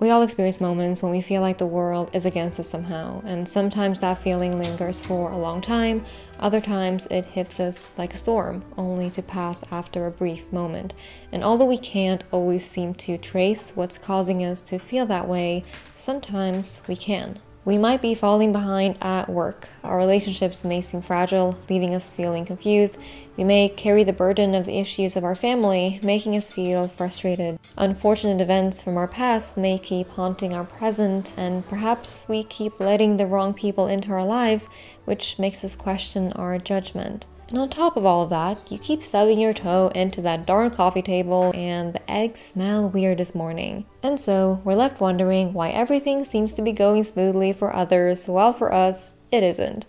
We all experience moments when we feel like the world is against us somehow, and sometimes that feeling lingers for a long time. Other times it hits us like a storm, only to pass after a brief moment. And although we can't always seem to trace what's causing us to feel that way, sometimes we can. We might be falling behind at work. Our relationships may seem fragile, leaving us feeling confused. We may carry the burden of the issues of our family, making us feel frustrated. Unfortunate events from our past may keep haunting our present, and perhaps we keep letting the wrong people into our lives, which makes us question our judgment. And on top of all of that, you keep stubbing your toe into that darn coffee table and the eggs smell weird this morning. And so we're left wondering why everything seems to be going smoothly for others, while for us, it isn't.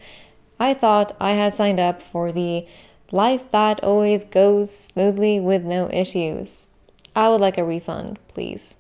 I thought I had signed up for the life that always goes smoothly with no issues. I would like a refund, please.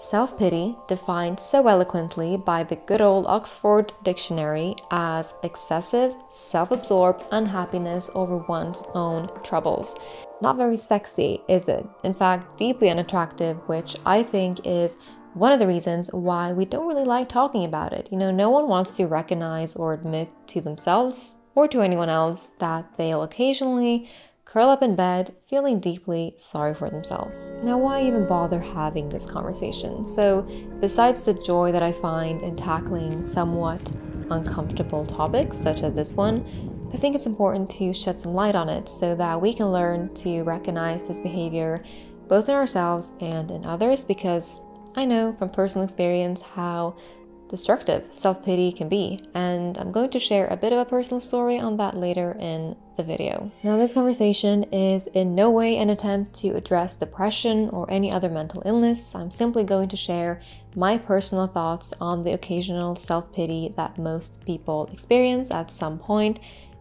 Self-pity, defined so eloquently by the good old Oxford Dictionary as excessive, self-absorbed unhappiness over one's own troubles. Not very sexy, is it? In fact, deeply unattractive, which I think is one of the reasons why we don't really like talking about it. No one wants to recognize or admit to themselves or to anyone else that they'll occasionally curl up in bed, feeling deeply sorry for themselves. Now, why even bother having this conversation? So, besides the joy that I find in tackling somewhat uncomfortable topics, such as this one, I think it's important to shed some light on it so that we can learn to recognize this behavior both in ourselves and in others, because I know from personal experience how destructive self-pity can be, and I'm going to share a bit of a personal story on that later in the video. Now, this conversation is in no way an attempt to address depression or any other mental illness. I'm simply going to share my personal thoughts on the occasional self-pity that most people experience at some point,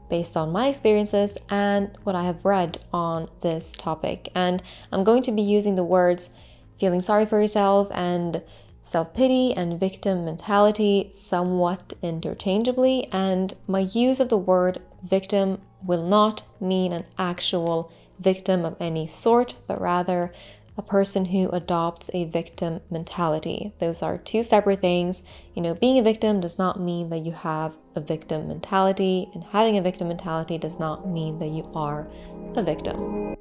based on my experiences and what I have read on this topic. And I'm going to be using the words feeling sorry for yourself and self-pity and victim mentality somewhat interchangeably, and my use of the word victim will not mean an actual victim of any sort, but rather a person who adopts a victim mentality. Those are two separate things. Being a victim does not mean that you have a victim mentality, and having a victim mentality does not mean that you are a victim.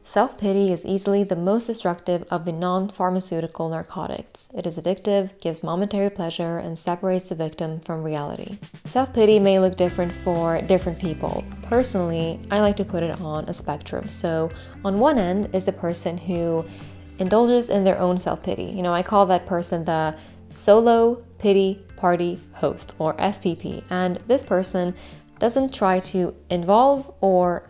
Self-pity is easily the most destructive of the non-pharmaceutical narcotics. It is addictive, gives momentary pleasure, and separates the victim from reality. Self-pity may look different for different people. Personally, I like to put it on a spectrum. So on one end is the person who indulges in their own self-pity. I call that person the solo pity party host, or SPP. And this person doesn't try to involve or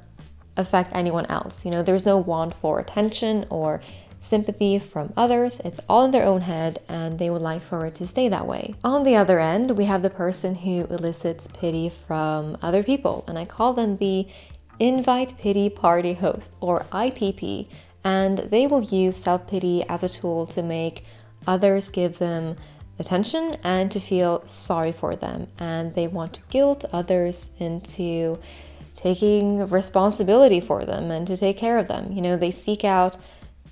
affect anyone else. There's no want for attention or sympathy from others. It's all in their own head, and they would like for it to stay that way. On the other end, we have the person who elicits pity from other people, and I call them the invite pity party host, or IPP, and they will use self-pity as a tool to make others give them attention and to feel sorry for them, and they want to guilt others into taking responsibility for them and to take care of them. They seek out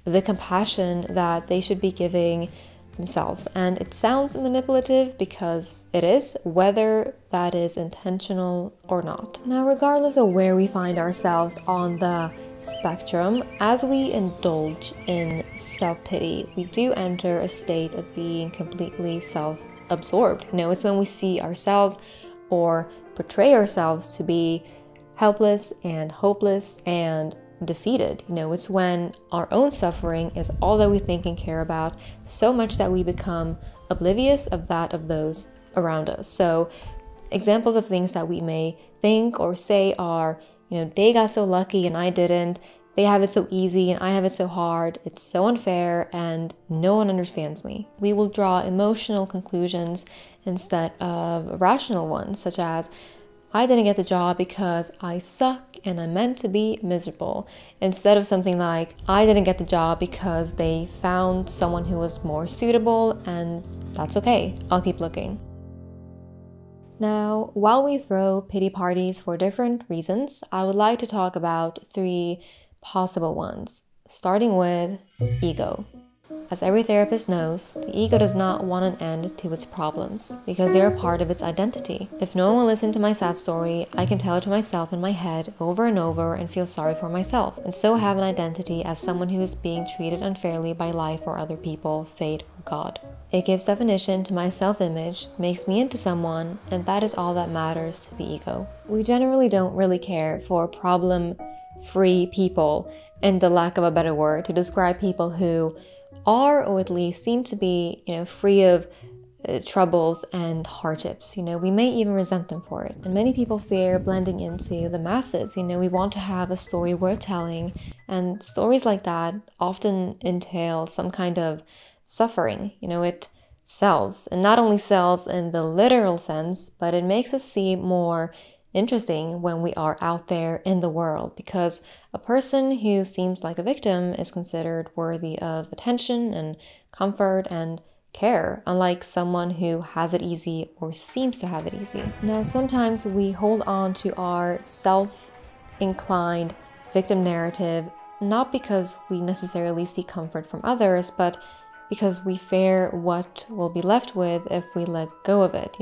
the compassion that they should be giving themselves. And it sounds manipulative because it is, whether that is intentional or not. Now, regardless of where we find ourselves on the spectrum, as we indulge in self-pity, we do enter a state of being completely self-absorbed. It's when we see ourselves or portray ourselves to be helpless and hopeless and defeated. It's when our own suffering is all that we think and care about, so much that we become oblivious of that of those around us. So examples of things that we may think or say are, they got so lucky and I didn't. They have it so easy and I have it so hard. It's so unfair and no one understands me. We will draw emotional conclusions instead of rational ones, such as, I didn't get the job because I suck and I'm meant to be miserable, instead of something like, I didn't get the job because they found someone who was more suitable, and that's okay, I'll keep looking. Now, while we throw pity parties for different reasons, I would like to talk about 3 possible ones, starting with ego. As every therapist knows, the ego does not want an end to its problems because they are part of its identity. If no one will listen to my sad story, I can tell it to myself in my head over and over and feel sorry for myself, and so have an identity as someone who is being treated unfairly by life or other people, fate, or God. It gives definition to my self-image, makes me into someone, and that is all that matters to the ego. We generally don't really care for problem-free people, and the lack of a better word to describe people who are, or at least seem to be, free of troubles and hardships. We may even resent them for it. And many people fear blending into the masses. We want to have a story worth telling, and stories like that often entail some kind of suffering. It sells, and not only sells in the literal sense, but it makes us seem more interesting when we are out there in the world, because a person who seems like a victim is considered worthy of attention and comfort and care, unlike someone who has it easy or seems to have it easy. Now, sometimes we hold on to our self-inclined victim narrative, not because we necessarily seek comfort from others, but because we fear what we'll be left with if we let go of it.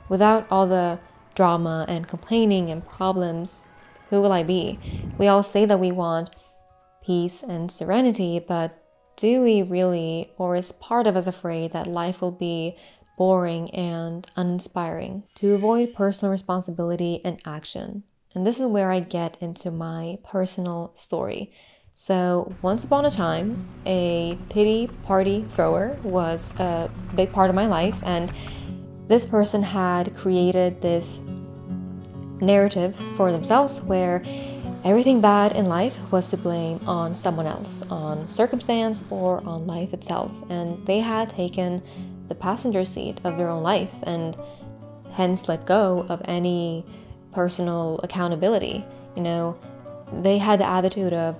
Without all the drama and complaining and problems, who will I be? We all say that we want peace and serenity, but do we really, or is part of us afraid that life will be boring and uninspiring? To avoid personal responsibility and action. And this is where I get into my personal story. So once upon a time, a pity party thrower was a big part of my life, and this person had created this narrative for themselves where everything bad in life was to blame on someone else, on circumstance or on life itself. And they had taken the passenger seat of their own life and hence let go of any personal accountability. They had the attitude of,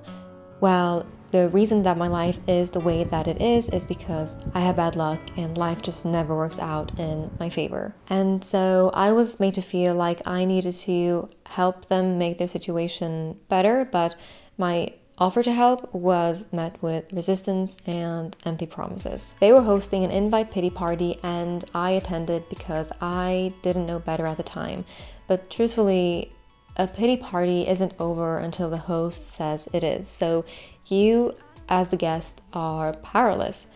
well, the reason that my life is the way that it is because I have bad luck and life just never works out in my favor. And so I was made to feel like I needed to help them make their situation better, but my offer to help was met with resistance and empty promises. They were hosting an invite pity party and I attended because I didn't know better at the time. But truthfully, a pity party isn't over until the host says it is. So you, as the guest, are powerless.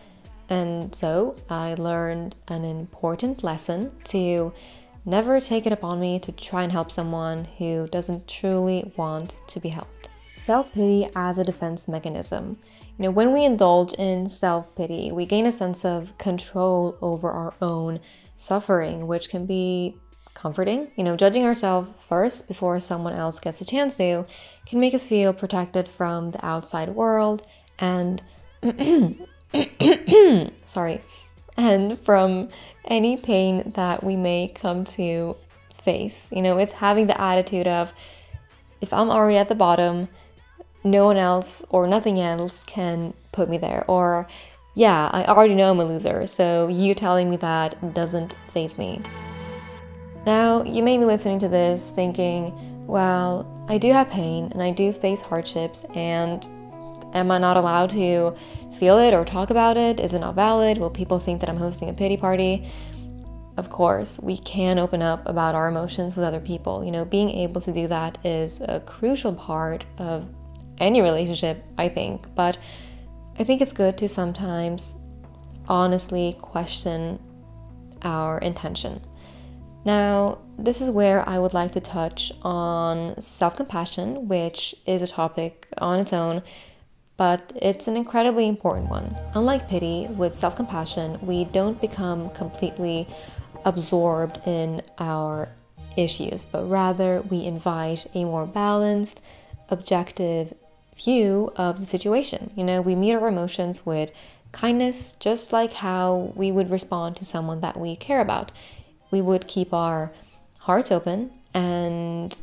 And so I learned an important lesson to never take it upon me to try and help someone who doesn't truly want to be helped. Self-pity as a defense mechanism. When we indulge in self-pity, we gain a sense of control over our own suffering, which can be comforting. Judging ourselves first before someone else gets a chance to can make us feel protected from the outside world and sorry, and from any pain that we may come to face. It's having the attitude of, if I'm already at the bottom, no one else or nothing else can put me there. Or, yeah, I already know I'm a loser, so you telling me that doesn't faze me. Now, you may be listening to this thinking, well, I do have pain and I do face hardships, and am I not allowed to feel it or talk about it? Is it not valid? Will people think that I'm hosting a pity party? Of course, we can open up about our emotions with other people. Being able to do that is a crucial part of any relationship, I think. But I think it's good to sometimes honestly question our intention. Now, this is where I would like to touch on self-compassion, which is a topic on its own, but it's an incredibly important one. Unlike pity, with self-compassion, we don't become completely absorbed in our issues, but rather we invite a more balanced, objective view of the situation. We meet our emotions with kindness, just like how we would respond to someone that we care about. We would keep our hearts open and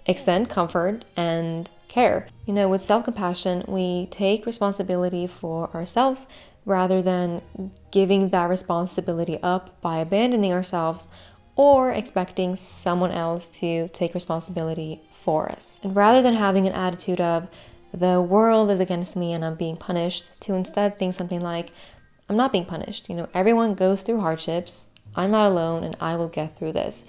extend comfort and care. With self-compassion, we take responsibility for ourselves rather than giving that responsibility up by abandoning ourselves or expecting someone else to take responsibility for us. And rather than having an attitude of, the world is against me and I'm being punished, to instead think something like, I'm not being punished. Everyone goes through hardships. I'm not alone and I will get through this.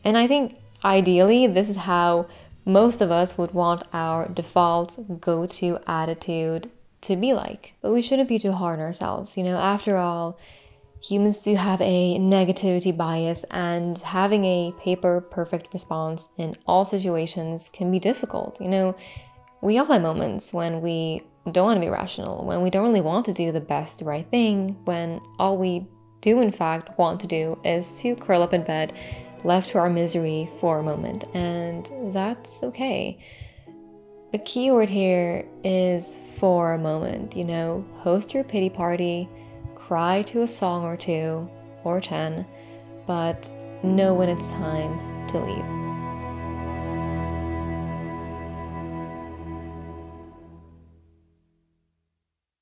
And I think ideally, this is how most of us would want our default go-to attitude to be like. But we shouldn't be too hard on ourselves. After all, humans do have a negativity bias, and having a paper perfect response in all situations can be difficult. We all have moments when we don't want to be rational, when we don't really want to do the best right thing, when all we do in fact want to do is to curl up in bed, left to our misery for a moment, and that's okay. The key word here is for a moment. Host your pity party, cry to a song or two or 10, but know when it's time to leave.